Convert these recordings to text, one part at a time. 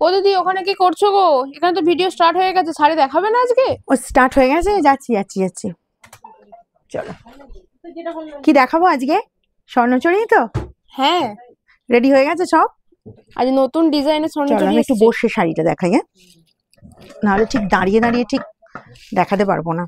ও দিদি ওখানে কি করছো গো? এখানে তো ভিডিও স্টার্ট হয়ে গেছে, শাড়ি দেখাবে না আজকে? ও স্টার্ট হয়ে গেছে, যাচ্ছি যাচ্ছি যাচ্ছি। চলো, কি দেখাবো আজকে? স্বর্ণচুড়ি তো? হ্যাঁ, রেডি হয়ে গেছে সব? আজ নতুন ডিজাইনের চলো স্বর্ণচুড়ি আমি একটু এসেছে। বসে শাড়িটা দেখাই, হ্যাঁ, নাহলে ঠিক দাঁড়িয়ে দাঁড়িয়ে ঠিক দেখাতে পারবো না।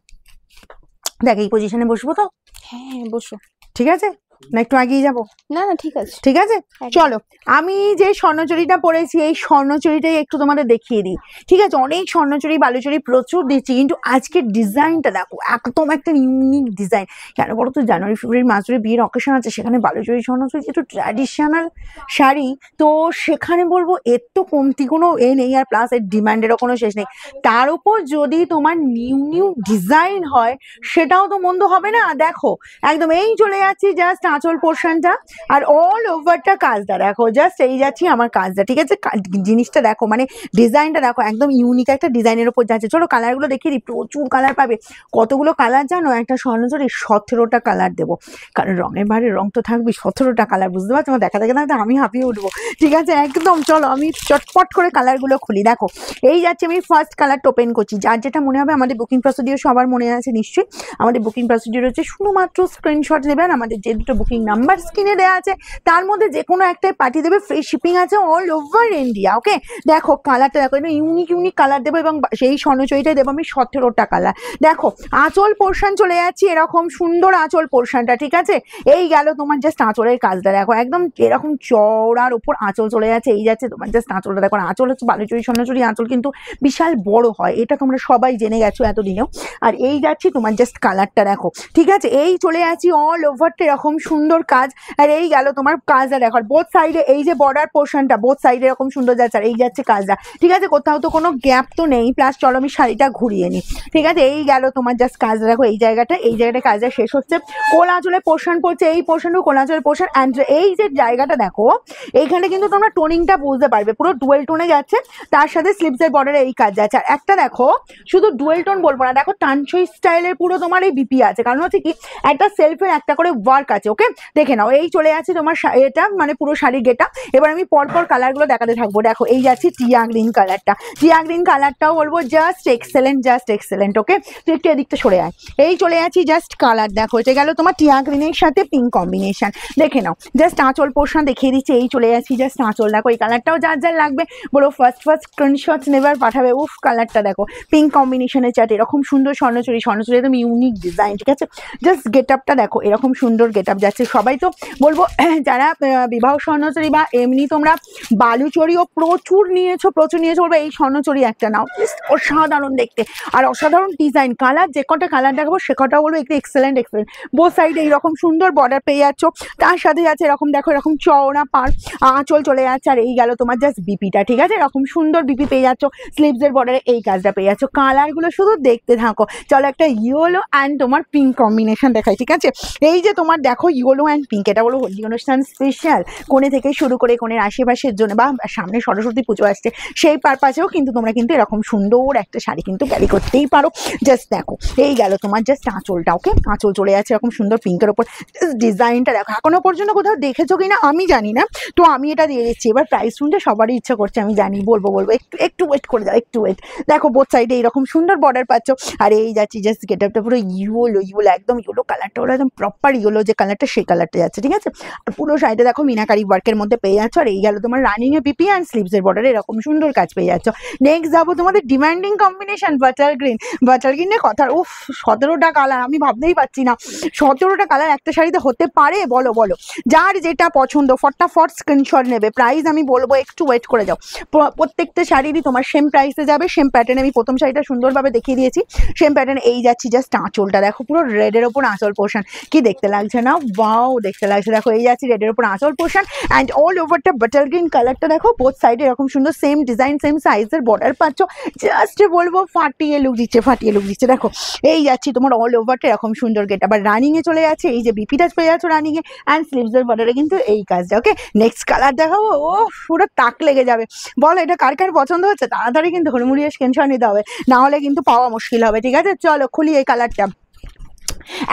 দেখ, এই পজিশনে বসবো তো? হ্যাঁ বসো। ঠিক আছে, না একটু আগিয়ে যাবো? না না ঠিক আছে। ঠিক আছে, চলো। আমি যে স্বর্ণচুড়িটা পরেছি এই স্বর্ণচুড়িটাই একটু তোমাদের দেখিয়ে দিই। ঠিক আছে, অনেক স্বর্ণচুড়ি বালুচুড়ি প্রচুর দিচ্ছি, কিন্তু আজকের ডিজাইনটা দেখো, একদম একটা ইউনিক ডিজাইন। কেন বলো তো, জানুয়ারি ফেব্রুয়ারি মাস ধরে বিয়ের অকেশন আছে, সেখানে বালুচুড়ি স্বর্ণচুড়ি একটু ট্র্যাডিশনাল শাড়ি, তো সেখানে বলবো এর তো কমতি কোনো নেই, আর প্লাস এর ডিমান্ডেরও কোনো শেষ নেই। তার উপর যদি তোমার নিউ নিউ ডিজাইন হয় সেটাও তো মন্দ হবে না। দেখো একদম এই চলে যাচ্ছি জাস্ট আঁচল পোর্শনটা, আর অল ওভারটা কাজটা দেখো, জাস্ট এই যাচ্ছি আমার কাজটা। ঠিক আছে, জিনিসটা দেখো, মানে ডিজাইনটা দেখো, একদম ইউনিক একটা ডিজাইনের ওপর যাচ্ছে। চলো কালারগুলো দেখিয়ে দিই, প্রচুর কালার পাবে। কতগুলো কালার জানো? একটা স্বর্ণচুড়ি 17টা কালার দেবো, কারণ রঙের বাইরে রং তো থাকবে। 17টা কালার, বুঝতে পারছো? আমার দেখা দেখে না আমি হাঁপিয়ে উঠবো। ঠিক আছে একদম, চলো আমি চটপট করে কালারগুলো খুলি। দেখো এই যাচ্ছে, আমি ফার্স্ট কালারটা ওপেন করছি। যার যেটা মনে হবে, আমাদের বুকিং প্রসিডিওর সবার মনে আছে নিশ্চয়ই। আমাদের বুকিং প্রসিডিওর হচ্ছে শুধুমাত্র স্ক্রিনশট নেবেন, আমাদের যে দুটো বুকিং নাম্বার স্ক্রিনে দেওয়া আছে তার মধ্যে যে কোনো একটাই পাঠিয়ে দেবে, ফ্রি শিপিং আছে অল ওভার ইন্ডিয়া। ওকে, দেখো কালারটা দেখো, এটা ইউনিক ইউনিক কালার দেবো, এবং সেই স্বর্ণচুড়িটাই দেবো আমি 17টা কালার। দেখো আঁচল পোর্শন চলে যাচ্ছি, এরকম সুন্দর আঁচল পোর্শনটা। ঠিক আছে, এই গেল তোমার জাস্ট আঁচলের কাজটা দেখো, একদম এরকম চওড়ার উপর আঁচল চলে যাচ্ছে। এই যাচ্ছে তোমার জাস্ট আঁচলটা দেখো, আঁচল হচ্ছে বালুচুড়ি স্বর্ণচুড়ি আঁচল কিন্তু বিশাল বড় হয়, এটা তোমরা সবাই জেনে গেছো এতদিনেও। আর এই যাচ্ছি তোমার জাস্ট কালারটা দেখো। ঠিক আছে, এই চলে যাচ্ছি অল ওভারটা এরকম সুন্দর কাজ। আর এই গেল তোমার কাজটা দেখো, বোথ সাইডে এই যে বর্ডার পোর্শনটা, বোথ সাইডে এরকম সুন্দর যাচ্ছে। আর এই যাচ্ছে কাজটা। ঠিক আছে, কোথাও তো কোনো গ্যাপ তো নেই। প্লাস চলো আমি শাড়িটা ঘুরিয়ে নিই। ঠিক আছে, এই গেল তোমার জাস্ট কাজটা দেখো, এই জায়গাটা কাজটা শেষ হচ্ছে, কোল আঁচলের পোর্শন পড়ছে, এই পোর্শনও কোল আঁচলের পোর্শন। অ্যান্ড এই যে জায়গাটা দেখো, এইখানে কিন্তু তোমরা টোনিংটা বুঝতে পারবে, পুরো ডুয়েল টোনে যাচ্ছে, তার সাথে স্লিপসের বর্ডারে এই কাজ যাচ্ছে। আর একটা দেখো, শুধু ডুয়েল টোন বলবো না, দেখো টানসই স্টাইলের পুরো তোমার এই বিপি আছে, কারণ হচ্ছে কি একটা সেলফের একটা করে ওয়ার্ক আছে। ওকে, দেখে নাও, এই চলে যাচ্ছে তোমার এটা মানে পুরো শাড়ির গেটা। এবার আমি পরপর কালারগুলো দেখাতে থাকবো। দেখো এই যাচ্ছে টিয়া গ্রিন কালারটা, টিয়া গ্রিন কালারটাও বলবো জাস্ট এক্সেলেন্ট, জাস্ট এক্সেলেন্ট। ওকে, তুই একটু এদিকটা সরে আয়। এই চলে যাচ্ছি জাস্ট কালার দেখো, এটা গেল তোমার টিয়া গ্রিনের সাথে পিঙ্ক কম্বিনেশন। দেখে নাও, জাস্ট আঁচল পোর্শন দেখিয়ে দিচ্ছি। এই চলে যাচ্ছি জাস্ট আঁচল দেখো, এই কালারটাও যার যার লাগবে বলো ফার্স্ট স্ক্রিনশট নেবার পাঠাবে। উফ, কালারটা দেখো, পিঙ্ক কম্বিনেশনের চাট, এরকম সুন্দর স্বর্ণচুড়ি, স্বর্ণচুড়ি একদম ইউনিক ডিজাইন। ঠিক আছে, জাস্ট গেট আপটা দেখো, এরকম সুন্দর গেট আপ যাচ্ছে। সবাই তো বলবো যারা বিবাহ স্বর্ণচুড়ি বা এমনি তোমরা বালুচুড়িও প্রচুর নিয়েছো বলবো এই স্বর্ণচুড়ি একটা নাও, অসাধারণ দেখতে আর অসাধারণ ডিজাইন। কালার যে কটা কালার দেখাবো সে কটা বলবো একটু এক্সেলেন্ট এক্সেলেন্ট। বোথ সাইডে এইরকম সুন্দর বর্ডার পেয়ে যাচ্ছ, তার সাথে যাচ্ছে এরকম দেখো, এরকম চওড়া পার আঁচল চলে যাচ্ছে। আর এই গেল তোমার জাস্ট বিপিটা। ঠিক আছে, এরকম সুন্দর বিপি পেয়ে যাচ্ছ, স্লিভসের বর্ডারে এই কাজটা পেয়ে যাচ্ছ। কালারগুলো শুধু দেখতে থাকো। চলো একটা ইয়েলো অ্যান্ড তোমার পিঙ্ক কম্বিনেশন দেখাই। ঠিক আছে, এই যে তোমার দেখো ইয়েলো অ্যান্ড পিঙ্ক, এটা বলো হোলি অনুষ্ঠান স্পেশাল, কোণে থেকে শুরু করে কোণের আশেপাশের জন্য বা সামনে সরস্বতী পুজো আসছে সেই পারপাসেও কিন্তু তোমরা কিন্তু এরকম সুন্দর একটা শাড়ি কিন্তু ক্যারি করতেই পারো। জাস্ট দেখো, এই গেল তোমার জাস্ট আঁচলটা। ওকে, আঁচল চলে যাচ্ছে এরকম সুন্দর পিঙ্কের ওপর। ডিজাইনটা দেখো, এখনো পর্যন্ত কোথাও দেখেছো কিনা আমি জানি না, তো আমি এটা দিয়ে দিচ্ছি। এবার প্রাইস শুনতে সবারই ইচ্ছা করছে, আমি জানি, বলবো একটু একটু ওয়েট করে যাও, একটু ওয়েট। দেখো বোথ সাইডে এইরকম সুন্দর বর্ডার পাচ্ছ। আর এই যাচ্ছি জাস্ট গেট আপটা পুরো ইয়েলো, একদম ইয়েলো কালারটা, ওরা একদম প্রপার ইয়েলো যে কালারটা সেই কালারটা যাচ্ছে। ঠিক আছে, আর পুরো সাইডে দেখো মিনাকারি ওয়ার্কের মধ্যে পেয়ে যাচ্ছ। আর এই গেল তোমার রানিং এ পিপি অ্যান্ড স্লিভসের বর্ডারে এরকম সুন্দর কাজ পেয়ে যাচ্ছ। নেক্সট যাবো তোমাদের ডিমান্ডিং কম্বিনেশন বাটার গ্রিনের কথা। উফ, 17টা কালার, আমি ভাবতেই পারছি না 17টা কালার একটা শাড়িতে হতে পারে। বলো যার যেটা পছন্দ ফটাফট স্ক্রিনশট নেবে। প্রাইস আমি বলবো একটু ওয়েট করে যাও, প্রত্যেকটা শাড়িরই তোমার সেম প্রাইসে যাবে, সেম প্যাটার্নে। আমি প্রথম শাড়িটা সুন্দরভাবে দেখিয়ে দিয়েছি, সেম প্যাটার্নে। এই যাচ্ছি জাস্ট আঁচলটা দেখো, পুরো রেডের ওপর আঁচল পোর্শন, কি দেখতে লাগছে না? ওয়াও, দেখতে লাগছে। দেখো এই যাচ্ছি রেডের ওপর আঁচল পোর্শন অ্যান্ড অল ওভারটা বাটার গ্রিন কালারটা দেখো, বোথ সাইডে এরকম সুন্দর সেম ডিজাইন সেম সাইজের বর্ডার পাচ্ছ। জাস্ট বলবো ফাটিয়ে লুক দিচ্ছে। দেখো এই যাচ্ছি তোমার অল ওভারটা এরকম সুন্দর গেট। আবার রানিং এ চলে যাচ্ছে, এই যে বিপিটা পেয়ে যাচ্ছ রানিং এ অ্যান্ড স্লিভসের বর্ডারে কিন্তু এই কাজটা। ওকে, নেক্সট কালার দেখাবো। ও পুরো তাক লেগে যাবে। বলো এটা কার কার পছন্দ হচ্ছে? তাড়াতাড়ি কিন্তু হুড়মুড়িয়ে স্ক্রিনশট নিতে হবে, না হলে কিন্তু পাওয়া মুশকিল হবে। ঠিক আছে, চলো খুলি এই কালারটা।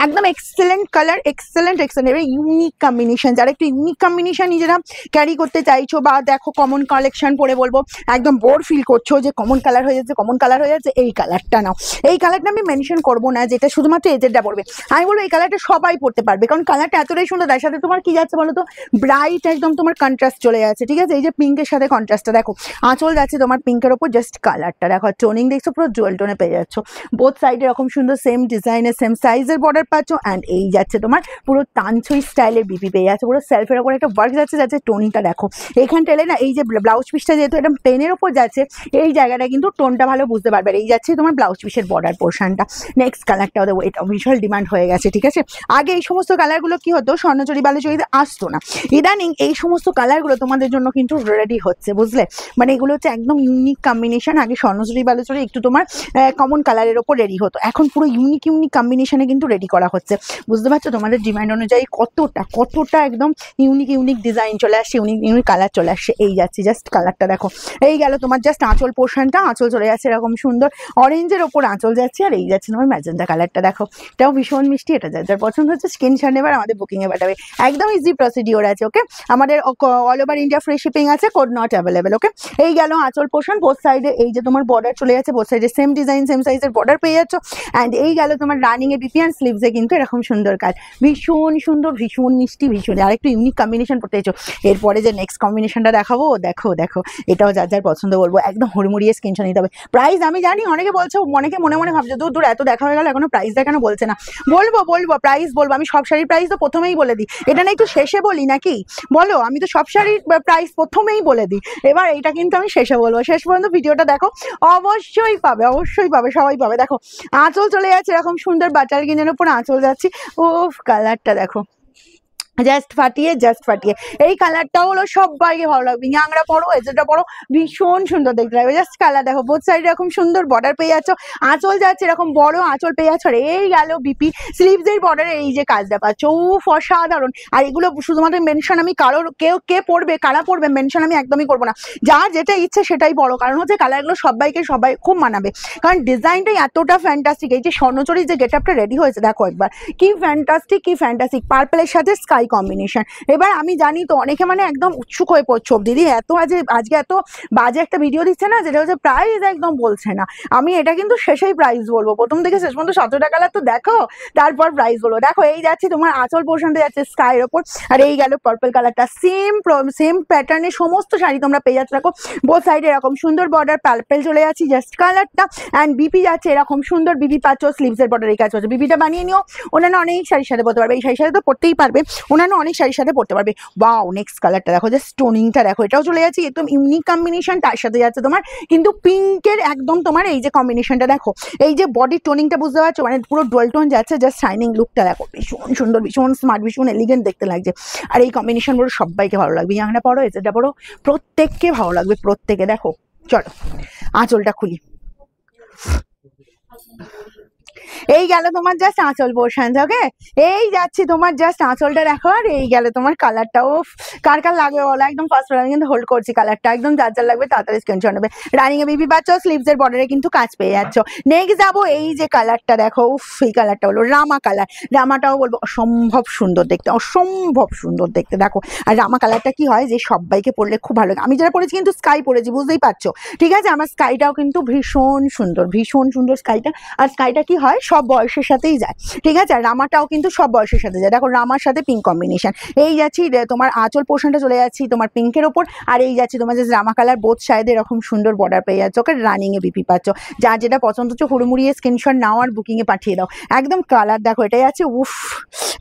একদম excellent colour, excellent excellent unique combination. যারা একটু ইউনিক কম্বিনেশন নিজেরা ক্যারি করতে চাইছো, বা দেখো কমন কালেকশন পরে বলবো একদম বোর ফিল করছো যে কমন কালার হয়ে যাচ্ছে, কমন কালার হয়ে যাচ্ছে, এই কালারটা নাও। এই কালারটা আমি মেনশন করবো না যেটা শুধুমাত্র এজেন্টটা পড়বে, আমি বলবো এই কালারটা সবাই পড়তে পারবে, কারণ কালারটা এতটাই সুন্দর। তার সাথে তোমার কি যাচ্ছে বলো তো, ব্রাইট একদম তোমার কন্ট্রাস্ট চলে যাচ্ছে, ঠিক আছে। এই যে পিঙ্কের সাথে কন্ট্রাস্টটা দেখো, আঁচল যাচ্ছে তোমার পিঙ্কের ওপর, জাস্ট কালারটা দেখো, টোনিং দেখছো পুরো জুয়েল টোনে পেয়ে যাচ্ছ। বোথ সাইডে এরকম সুন্দর সেম ডিজাইনের সেম সাইজের বর্ডার পাচ্ছ। অ্যান্ড এই যাচ্ছে তোমার পুরো তানছই স্টাইলের বিপি পেয়ে যাচ্ছে, পুরো সেলফের ওপর একটা ওয়ার্ক যাচ্ছে, যাচ্ছে টোনিংটা দেখো। এইখানটা এলে না, এই যে ব্লাউজ পিসটা যেহেতু এটা পেনের ওপর যাচ্ছে, এই জায়গাটা কিন্তু টোনটা ভালো বুঝতে পারবে। এই যাচ্ছে তোমার ব্লাউজ পিসের বর্ডার পোর্শনটা। নেক্সট কালারটা ওদের এটা ভীষণ ডিমান্ড হয়ে গেছে, ঠিক আছে। আগে এই সমস্ত কালারগুলো কি হতো, স্বর্ণচুরি বালুচুরিতে আসতো না, ইদানিং এই সমস্ত কালারগুলো তোমাদের জন্য কিন্তু রেডি হচ্ছে, বুঝলে। মানে এগুলো হচ্ছে একদম ইউনিক কম্বিনেশন। আগে স্বর্ণচুরি বালুচুরি একটু তোমার কমন কালারের ওপর রেডি হতো, এখন পুরো ইউনিক ইউনিক কম্বিনেশনে কিন্তু রেডি করা হচ্ছে, বুঝতে পারছো। তোমাদের ডিমান্ড অনুযায়ী কতটা একদম ইউনিক ইউনিক ডিজাইন চলে আসছে, ইউনিক ইউনিক কালার চলে আসছে। এই যাচ্ছে জাস্ট কালারটা দেখো, এই গেল তোমার জাস্ট আঁচল পোর্শনটা, আঁচল চলে যাচ্ছে এরকম সুন্দর অরেঞ্জের ওপর আঁচল যাচ্ছে। আর এই যাচ্ছে তোমার ম্যাজেন্টা কালারটা দেখো, এটাও ভীষণ মিষ্টি। এটা যার যার পছন্দ হচ্ছে স্ক্রিনশট নেবার আমাদের বুকিং এ পাঠাবে, একদম ইজি প্রসিডিওর আছে, ওকে। আমাদের all over India free shipping আছে, কোড নট অ্যাভেলেবেল, ওকে। এই গেল আঁচল পোর্শন, বোথ সাইডে এই যে তোমার বর্ডার চলে যাচ্ছে, বোথ সাইডে সেম ডিজাইন সেম সাইজের বর্ডার পেয়ে যাচ্ছ। অ্যান্ড এই গেল তোমার রানিং এ বিপি অ্যান্ড স্লিভসে কিন্তু এরকম সুন্দর কাজ, ভীষণ সুন্দর, ভীষণ মিষ্টি, ভীষণ আর একটু ইউনিক কম্বিনেশন করতে চাইছো। এরপরে যে নেক্সট কম্বিনেশনটা দেখাবো, দেখো দেখো, এটাও যার যার পছন্দ বলবো, একদম হুড়মুড়িয়ে স্ক্রিনশট নিতে হবে। প্রাইস আমি জানি অনেকে বলছো, অনেকে মনে মনে ভাবছো দূর দূর এত দেখা হয়ে গেল এখনো প্রাইসটা কেন বলছে না। বলবো প্রাইস বলবো, আমি সব শাড়ির প্রাইস তো প্রথমেই বলে দিই, এটা না একটু শেষে বলি নাকি বলো। আমি তো সব শাড়ির প্রাইস প্রথমেই বলে দিই, এবার এটা কিন্তু আমি শেষে বলবো। শেষ পর্যন্ত ভিডিওটা দেখো, অবশ্যই পাবে, অবশ্যই পাবে, সবাই পাবে। দেখো আঁচল চলে যাচ্ছে এরকম সুন্দর বাটার গ্রিনের উপর আঁচল যাচ্ছি, ও কালারটা দেখো, জাস্ট ফাটিয়ে এই কালারটা হলো সবাইকে ভালো লাগবে, ইয়াংরা পড়ো এজেন্টরা পড়ো, ভীষণ সুন্দর দেখতে লাগবে। জাস্ট কালার দেখো, বোথ সাইডে এরকম সুন্দর বর্ডার পেয়ে যাচ্ছ, আঁচল যাচ্ছে এরকম বড় আঁচল পেয়ে যাচ্ছ। আর এই গেল বিপি স্লিভসের বর্ডারে এই যে কাজটা পাচ্ছ, উফ অসাধারণ। আর এগুলো শুধুমাত্র মেনশন আমি কারোর কে পড়বে কারা পড়বে মেনশন আমি একদমই করবো না, যার যেটা ইচ্ছে সেটাই পড়ো, কারণ হচ্ছে কালারগুলো সবাই খুব মানাবে, কারণ ডিজাইনটাই এতটা ফ্যান্টাস্টিক। এই যে স্বর্ণচুরির যে গেট আপটা রেডি হয়েছে দেখো একবার, কি ফ্যান্টাস্টিক পার্পলের সাথে স্কাই কম্বিনেশন। এবার আমি জানি তো অনেকে মানে একদম উৎসুক হয়ে পড়ছো, দিদি এত আজকে এত বাজে একটা ভিডিও দিচ্ছে না, যেটা হচ্ছে প্রাইস একদম বলছে না। আমি এটা কিন্তু শেষেই প্রাইস বলবো, প্রথম থেকে শেষ পর্যন্ত 17 টাকা তো দেখো, তারপর প্রাইস বলবো। দেখো এই যাচ্ছে তোমার আঁচল পোর্শনটা যাচ্ছে স্কাইয়ের ওপর, আর এই গেল পার্পল কালারটা, সেম প্যাটার্নে সমস্ত শাড়ি তোমরা পেয়ে যাচ্ছ। দেখো বোথ সাইডে এরকম সুন্দর বর্ডার, পার্পল চলে যাচ্ছে জাস্ট কালারটা। অ্যান্ড বিপি যাচ্ছে এরকম সুন্দর বিপি পাচ্ছ, স্লিভসের বর্ডার এই কাজ হচ্ছে। বিপিটা বানিয়ে নিও, অন্যান্য অনেক শাড়ির সাথে পড়তে পারবে, এই শাড়ির সাথে তো পড়তেই পারবে, অন্যান্য অনেক শাড়ির সাথে পড়তে পারবে। ওয়াও নেক্সট কালারটা দেখো, জাস্ট স্টোনিংটা দেখো, এটাও চলে যাচ্ছে একদম ইউনিক কম্বিনেশন। তার সাথে যাচ্ছে তোমার কিন্তু পিঙ্কের একদম তোমার এই যে কম্বিনেশনটা দেখো, এই যে বডি টোনিংটা বুঝতে পারছো, মানে পুরো ডুয়াল টোন যাচ্ছে, জাস্ট শাইনিং লুকটা দেখো, ভীষণ সুন্দর, ভীষণ স্মার্ট, ভীষণ এলিগেন্ট দেখতে লাগছে। আর এই কম্বিনেশনগুলো সবাইকে ভালো লাগবে, ইয়াংরা পড়ো এজেন্টরা পড়ো, প্রত্যেককে ভালো লাগবে, প্রত্যেকে। দেখো চলো আঁচলটা খুলি, এই গেল তোমার জাস্ট আঁচল পোর্শন, ওকে। এই যাচ্ছি তোমার জাস্ট আঁচলটা দেখো, আর এই গেল তোমার কালারটা, ও কার লাগবে বলো, একদম ফার্স্ট আমি কিন্তু হোল্ড করছি কালারটা, একদম যার যার লাগবে তাড়াতাড়ি স্ক্রিনশট নেবে। রানিং এ বিপি পাচ্ছ, স্লিভসের বর্ডারে কিন্তু কাজ পেয়ে যাচ্ছ। নেক্সট যাবো, এই যে কালারটা দেখো, উফ এই কালারটা হলো রামা কালার, রামাটাও বলবো অসম্ভব সুন্দর দেখতে, অসম্ভব সুন্দর দেখতে। দেখো আর রামা কালারটা কি হয় যে সবাইকে পরলে খুব ভালো লাগে। আমি যারা পরেছি কিন্তু স্কাই পরেছি, বুঝতেই পারছো, ঠিক আছে। আমার স্কাইটাও কিন্তু ভীষণ সুন্দর স্কাইটা। আর স্কাইটা কি হয় সব বয়সের সাথেই যায়, ঠিক আছে। আর রামাটাও কিন্তু সব বয়সের সাথে যায়। দেখো রামার সাথে পিঙ্ক কম্বিনেশন, এই যাচ্ছি তোমার আঁচল পোর্শনটা চলে যাচ্ছি তোমার পিঙ্কের ওপর, আর এই যাচ্ছি তোমার যে রামা কালার, বোথ সাইডে এরকম সুন্দর বর্ডার পেয়ে যাচ্ছ, ওকে। রানিং এ বিপি পাচ্ছ, যার যেটা পছন্দ হচ্ছে হুড়মুড়িয়ে স্ক্রিনশট নাও আর বুকিং এ পাঠিয়ে দাও। একদম কালার দেখো, এটাই আছে, উফ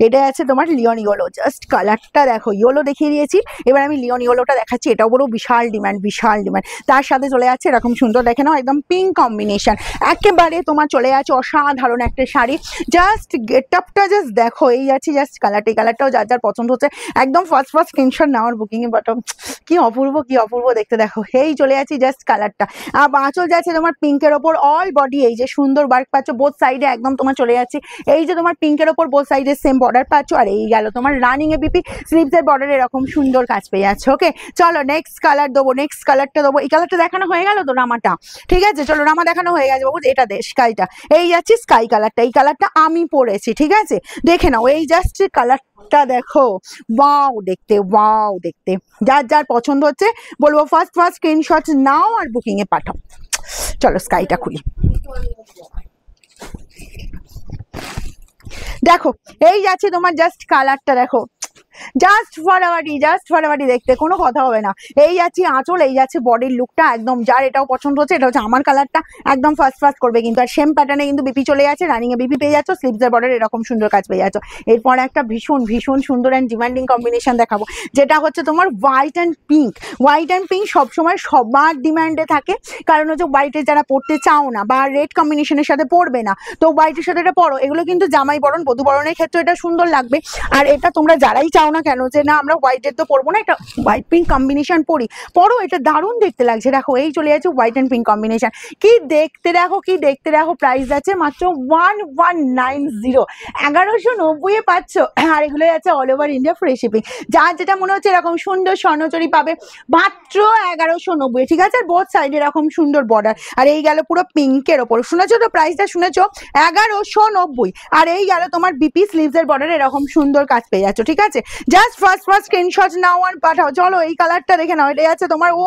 এটা আছে তোমার লিওন ইয়েলো, জাস্ট কালারটা দেখো, ইয়েলো দেখিয়ে দিয়েছি, এবার আমি লিওন ইয়েলোটা দেখাচ্ছি, এটাও বড় বিশাল ডিমান্ড। তার সাথে চলে যাচ্ছে এরকম সুন্দর, দেখে নাও একদম পিঙ্ক কম্বিনেশন, একেবারে তোমার চলে যাচ্ছে অসাধারণ একটা শাড়ি। জাস্ট গেট আপটা জাস্ট দেখো, এই যাচ্ছি জাস্ট কালারটা, এই কালারটাও যার যার পছন্দ হচ্ছে একদম ফার্স্ট স্ক্রিনশট নেওয়ার বুকিং এ বাটন, কি অপূর্ব দেখতে। দেখো এই চলে যাচ্ছি জাস্ট কালারটা, আর আঁচল যাচ্ছে তোমার পিঙ্কের ওপর, অল বডি এই যে সুন্দর ওয়ার্ক পাচ্ছ, বোথ সাইডে একদম তোমার চলে যাচ্ছে এই যে তোমার পিঙ্কের ওপর বোথ সাইডে সেম বর্ডার পাচ্ছ। আর এই গেল তোমার রানিং এ বিপি স্লিভসের বর্ডারে এরকম সুন্দর কাজ পেয়ে যাচ্ছে, ওকে। চলো নেক্সট কালার দেবো, নেক্সট কালারটা দেবো। এই কালারটা দেখানো হয়ে গেল তো রামাটা, ঠিক আছে। চলো রামা দেখানো হয়ে গেছে বাবু, এটা দে স্কাইটা, এই যাচ্ছি স্কাই স্কাই কালারটা, এই কালারটা আমি পরেছি, ঠিক আছে? দেখে নাও, এই জাস্ট কালারটা দেখো, ওয়াও দেখতে, ওয়াও দেখতে। যার যার পছন্দ হচ্ছে বলবো ফার্স্ট স্ক্রিনশট নাও আর বুকিং এ পাঠাও। চলো স্কাইটা খুলি। দেখো এই যাচ্ছে তোমার জাস্ট কালারটা, দেখো জাস্ট ফাটাফাটি দেখতে, কোনো কথা হবে না। এই যাচ্ছে আঁচল, এই যাচ্ছে বডির লুকটা, একদম যার এটাও পছন্দ হচ্ছে, এটা হচ্ছে আমার কালারটা, একদম ফার্স্ট করবে কিন্তু। আর সেম প্যাটার্নে কিন্তু বিপি চলে যাচ্ছে, রানিং এ বিপি পেয়ে যাচ্ছ, স্লিভসের বর্ডার এরকম সুন্দর কাজ পেয়ে যাচ্ছ। এরপর একটা ভীষণ ভীষণ সুন্দর অ্যান্ড ডিমান্ডিং কম্বিনেশন দেখাবো, যেটা হচ্ছে তোমার white and pink. White and pink সবসময় সবার ডিমান্ডে থাকে, কারণ হচ্ছে হোয়াইটে যারা পড়তে চাও না বা রেড কম্বিনেশনের সাথে পড়বে না, তো হোয়াইটের সাথে এটা পড়ো। এগুলো কিন্তু জামাই বরণ বধূ বরণের ক্ষেত্রে এটা সুন্দর লাগবে। আর এটা তোমরা যারাই চাও না কেন যে না আমরা হোয়াইটের তো পরবো না, এটা হোয়াইট পিঙ্ক কম্বিনেশন পরো, এটা দারুণ দেখতে লাগছে। দেখো এই চলে যাচ্ছে হোয়াইট অ্যান্ড পিঙ্ক কম্বিনেশন, কি দেখতে দেখো, কি দেখতে দেখো। প্রাইস যাচ্ছে মাত্র 1190, 1190 পাচ্ছ। আর এগুলো যাচ্ছে all over India free shipping. যার যেটা মনে হচ্ছে এরকম সুন্দর স্বর্ণচুরি পাবে মাত্র 1190, ঠিক আছে? বোথ সাইডে এরকম সুন্দর বর্ডার। আর এই গেল পুরো পিঙ্কের ওপর, শুনেছো তো প্রাইসটা, শুনেছো 1190। আর এই গেল তোমার বিপি স্লিভসের বর্ডার এরকম সুন্দর কাজ পেয়ে যাচ্ছ, ঠিক আছে? জাস্ট ফার্স্ট স্ক্রিনশট নাও আর পাঠাও। চলো এই কালারটা দেখে নাও, এটা আছে তোমার, ও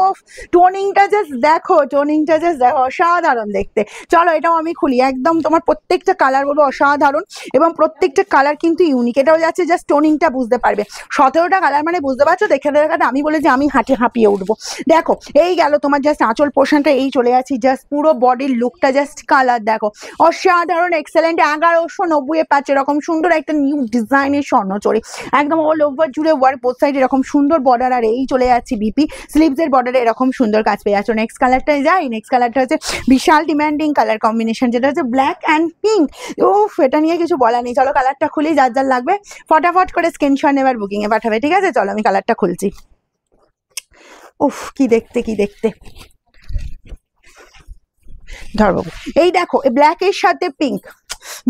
টোনিংটা জাস্ট দেখো, টোনিংটা জাস্ট দেখো, অসাধারণ দেখতে। চলো এটাও আমি খুলি, একদম তোমার প্রত্যেকটা কালার বলবো অসাধারণ, এবং প্রত্যেকটা কালার কিন্তু ইউনিক। এটাও যাচ্ছে জাস্ট টোনিংটা বুঝতে পারবে, 17টা কালার মানে বুঝতে পারছো। দেখে দেখাতে আমি বলে যে আমি হাঁপিয়ে উঠবো। দেখো এই গেল তোমার জাস্ট আঁচল পোর্শনটা, এই চলে যাচ্ছি জাস্ট পুরো বডির লুকটা, জাস্ট কালার দেখো অসাধারণ এক্সেলেন্ট। 1190 পাচ্ছে এরকম সুন্দর একটা নিউ ডিজাইনের স্বর্ণচুরি, একদম অল ওভার জুড়ে ওয়ার্ক, বোথ সাইড এরকম সুন্দর বর্ডার। আর এই চলে যাচ্ছি বিপি স্লিভসের বর্ডারে এরকম সুন্দর কাজ পেয়ে যাচ্ছ। নেক্সট কালারটায় যাই, নেক্সট কালারটা হচ্ছে বিশাল ডিমান্ডিং কালার কম্বিনেশন, যেটা হচ্ছে ব্ল্যাক অ্যান্ড পিঙ্ক। উফ, এটা নিয়ে কিছু বলার নেই। চলো কালারটা খুলি, যার যার লাগবে ফটাফট করে স্ক্রিনশট নেবার বুকিং এ পাঠাবে, ঠিক আছে? চলো আমি কালারটা খুলছি। উফ, কি দেখতে, কি দেখতে। ধরবো, এই দেখো ব্ল্যাকের সাথে পিঙ্ক,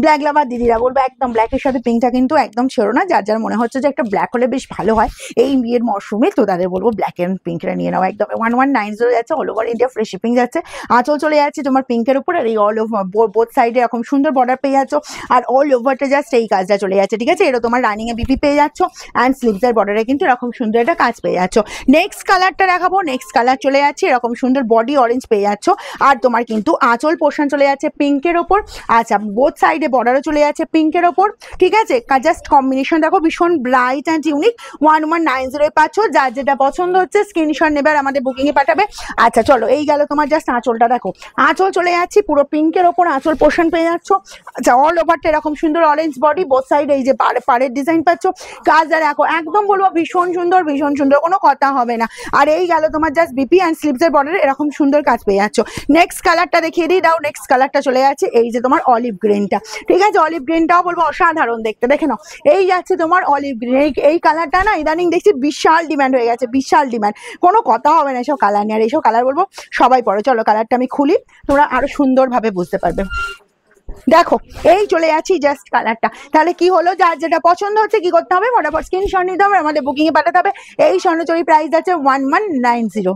ব্ল্যাক লাভার দিদিরা বলবো একদম ব্ল্যাকের সাথে পিঙ্কটা কিন্তু একদম ছেড়ো না। যার যার মনে হচ্ছে যে একটা ব্ল্যাক হলে বেশ ভালো হয় এই বিয়ের মরশুমে, তো তাদের বলবো ব্ল্যাক অ্যান্ড পিঙ্কটা নিয়ে নাও। একদম 1190 যাচ্ছে, all over India free shipping যাচ্ছে। আঁচল চলে যাচ্ছে তোমার পিঙ্কের উপর, আর এই অল ওভার বোথ সাইডে এরকম সুন্দর বর্ডার পেয়ে যাচ্ছ। আর অল ওভারটা জাস্ট এই কাজটা চলে যাচ্ছে, ঠিক আছে? এটা তোমার রানিং এ বিপি পেয়ে যাচ্ছ, অ্যান্ড স্লিভসের বর্ডারে কিন্তু এরকম সুন্দর একটা কাজ পেয়ে যাচ্ছ। নেক্সট কালারটা দেখাবো, নেক্সট কালার চলে যাচ্ছে এরকম সুন্দর বডি অরেঞ্জ পেয়ে যাচ্ছ। আর তোমার কিন্তু আঁচল পোর্শন চলে যাচ্ছে পিঙ্কের ওপর, আচ্ছা বোথ সাইডে বর্ডারও চলে যাচ্ছে পিঙ্কের ওপর, ঠিক আছে? জাস্ট কম্বিনেশন দেখো ভীষণ ব্রাইট অ্যান্ড ইউনিক। 1190 পাচ্ছ, যার যেটা পছন্দ হচ্ছে স্ক্রিনশট নেবে আর আমাদের বুকিং এ পাঠাবে। আচ্ছা চলো এই গেল তোমার জাস্ট আঁচলটা দেখো, আঁচল চলে যাচ্ছি পুরো পিঙ্কের ওপর, আঁচল পোর্শন পেয়ে যাচ্ছ। আচ্ছা অল ওভারটা এরকম সুন্দর অরেঞ্জ বডি, বোথ সাইডে এই যে পাড়ের ডিজাইন পাচ্ছ। কাজটা দেখো একদম বলবো ভীষণ সুন্দর, ভীষণ সুন্দর, কোনো কথা হবে না। আর এই গেল তোমার জাস্ট বিপি অ্যান্ড স্লিভসের বর্ডারে এরকম সুন্দর কাজ পেয়ে যাচ্ছ। নেক্সট কালারটা দেখিয়ে দিই, দাও নেক্সট কালারটা চলে যাচ্ছে এই যে তোমার অলিভ গ্রিনটা, ঠিক আছে? অলিভ গ্রিনটাও বলবো অসাধারণ দেখতে, দেখে নাও এই যাচ্ছে তোমার অলিভ গ্রিন। এই কালারটা না ইদানিং দেখছি বিশাল ডিমান্ড হয়ে গেছে, বিশাল ডিমান্ড, কোনো কথা হবে না এসব কালার নিয়ে। আর এইসব কালার বলবো সবাই পড়ো। চলো কালারটা আমি খুলি, তোমরা আরো সুন্দরভাবে বুঝতে পারবে। দেখো এই চলে যাচ্ছি জাস্ট কালারটা, তাহলে কি হলো, যার যেটা পছন্দ হচ্ছে কি করতে হবে, ফটাফট স্ক্রিনশট নিতে হবে, আমাদের বুকিং এ পাঠাতে হবে। এই স্বর্ণচুরি প্রাইস আছে 1190।